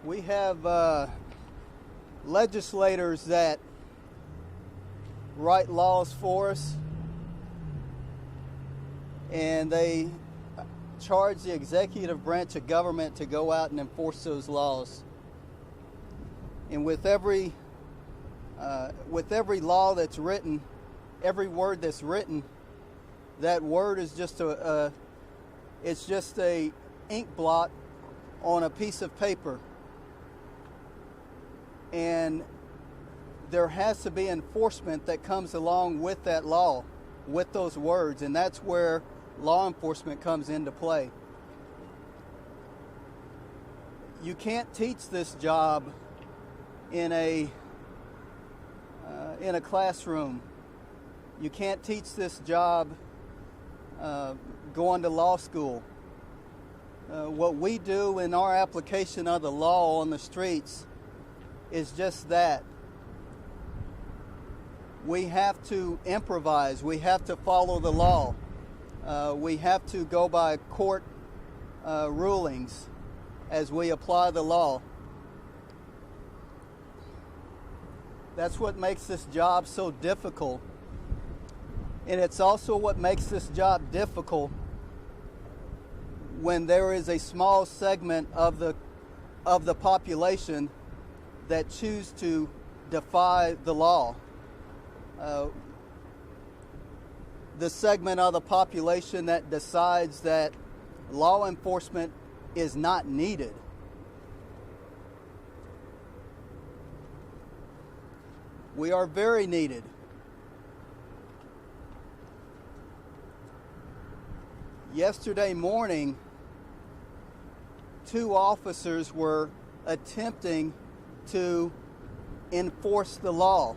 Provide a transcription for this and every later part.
We have legislators that write laws for us, and they charge the executive branch of government to go out and enforce those laws. And with every law that's written, every word that's written, that word is just a ink blot on a piece of paper. And there has to be enforcement that comes along with that law, with those words, and that's where law enforcement comes into play. You can't teach this job in a classroom. You can't teach this job going to law school. What we do in our application of the law on the streets is just that. We have to improvise. We have to follow the law. We have to go by court rulings as we apply the law. That's what makes this job so difficult. And it's also what makes this job difficult when there is a small segment of the population that choose to defy the law. The segment of the population that decides that law enforcement is not needed. We are very needed. Yesterday morning, 2 officers were attempting to enforce the law.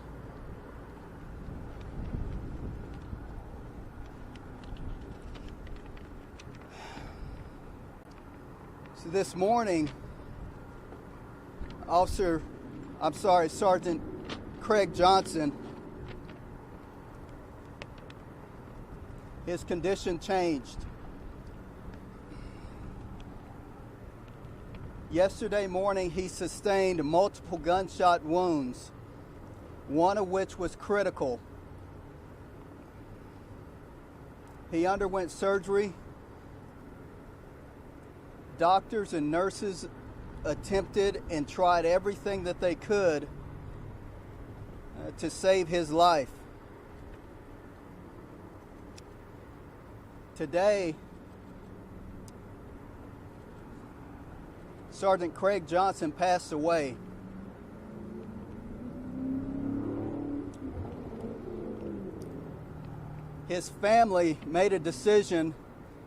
So this morning, Sergeant Craig Johnson, his condition changed. Yesterday morning, he sustained multiple gunshot wounds, one of which was critical. He underwent surgery. Doctors and nurses attempted and tried everything that they could to save his life. Today, Sergeant Craig Johnson passed away. His family made a decision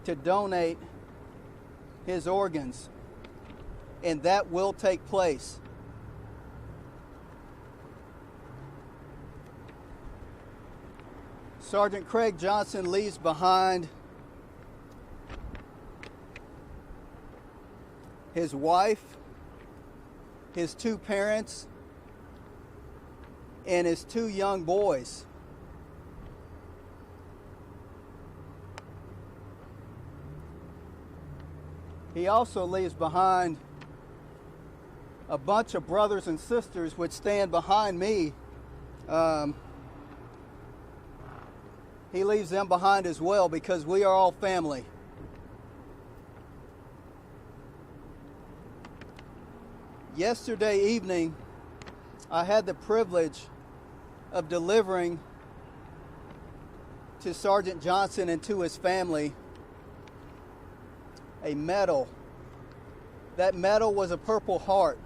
to donate his organs, and that will take place. Sergeant Craig Johnson leaves behind his wife, his 2 parents, and his 2 young boys. He also leaves behind a bunch of brothers and sisters which stand behind me. He leaves them behind as well because we are all family. Yesterday evening, I had the privilege of delivering to Sergeant Johnson and to his family a medal. That medal was a Purple Heart,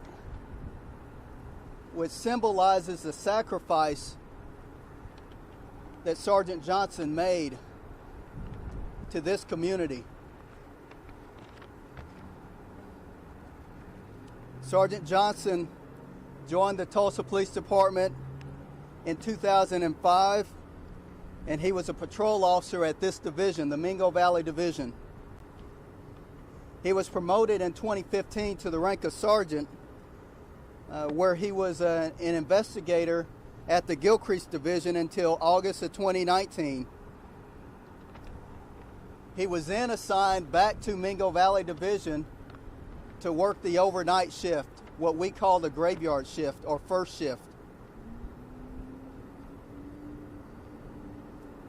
which symbolizes the sacrifice that Sergeant Johnson made to this community. Sergeant Johnson joined the Tulsa Police Department in 2005, and he was a patrol officer at this division, the Mingo Valley Division. He was promoted in 2015 to the rank of sergeant, where he was an investigator at the Gilcrease Division until August of 2019. He was then assigned back to Mingo Valley Division to work the overnight shift. what we call the graveyard shift or first shift.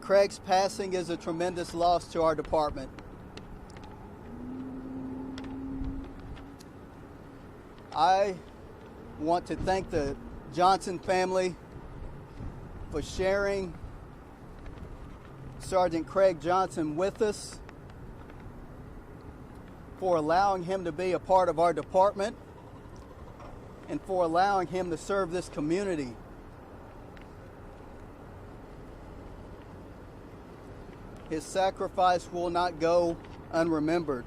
Craig's passing is a tremendous loss to our department. I want to thank the Johnson family for sharing Sergeant Craig Johnson with us, for allowing him to be a part of our department, and for allowing him to serve this community. His sacrifice will not go unremembered.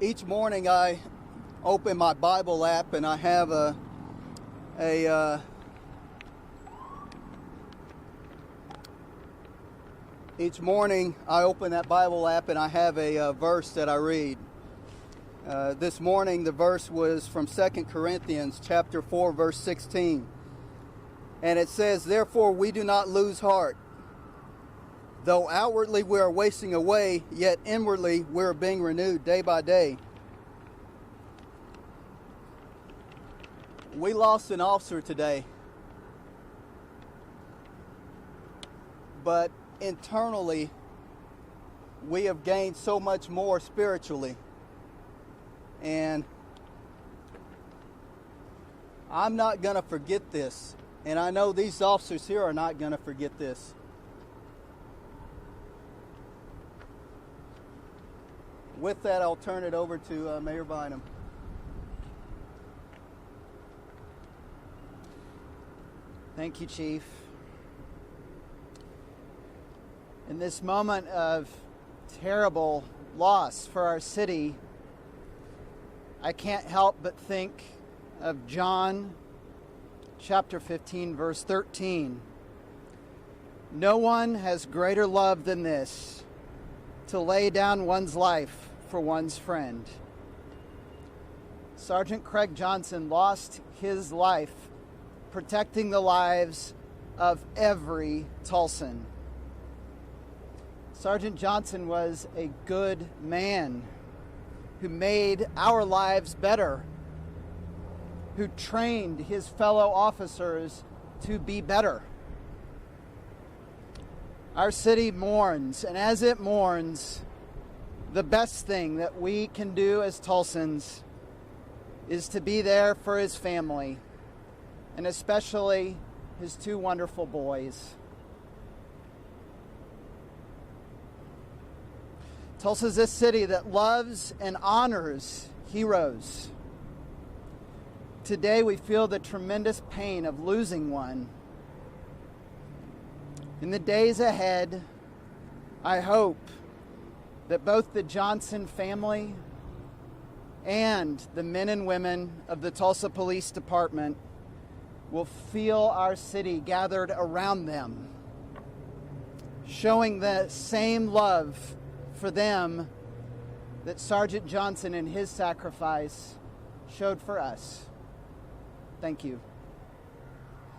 Each morning I open my Bible app and I have each morning I open that Bible app and I have a verse that I read. This morning the verse was from 2 Corinthians chapter 4 verse 16. And it says, "Therefore we do not lose heart. Though outwardly we are wasting away, yet inwardly we are being renewed day by day." We lost an officer today, but internally we have gained so much more spiritually. And I'm not going to forget this, and I know these officers here are not going to forget this. With that, I'll turn it over to Mayor Bynum. Thank you, Chief. In this moment of terrible loss for our city, I can't help but think of John chapter 15, verse 13. "No one has greater love than this, to lay down one's life for one's friend." Sergeant Craig Johnson lost his life protecting the lives of every Tulsan. Sergeant Johnson was a good man who made our lives better, who trained his fellow officers to be better. Our city mourns, and as it mourns, the best thing that we can do as Tulsans is to be there for his family, and especially his two wonderful boys. Tulsa is a city that loves and honors heroes. Today we feel the tremendous pain of losing one. In the days ahead, I hope that both the Johnson family and the men and women of the Tulsa Police Department will feel our city gathered around them, showing the same love for them that Sergeant Johnson and his sacrifice showed for us. Thank you.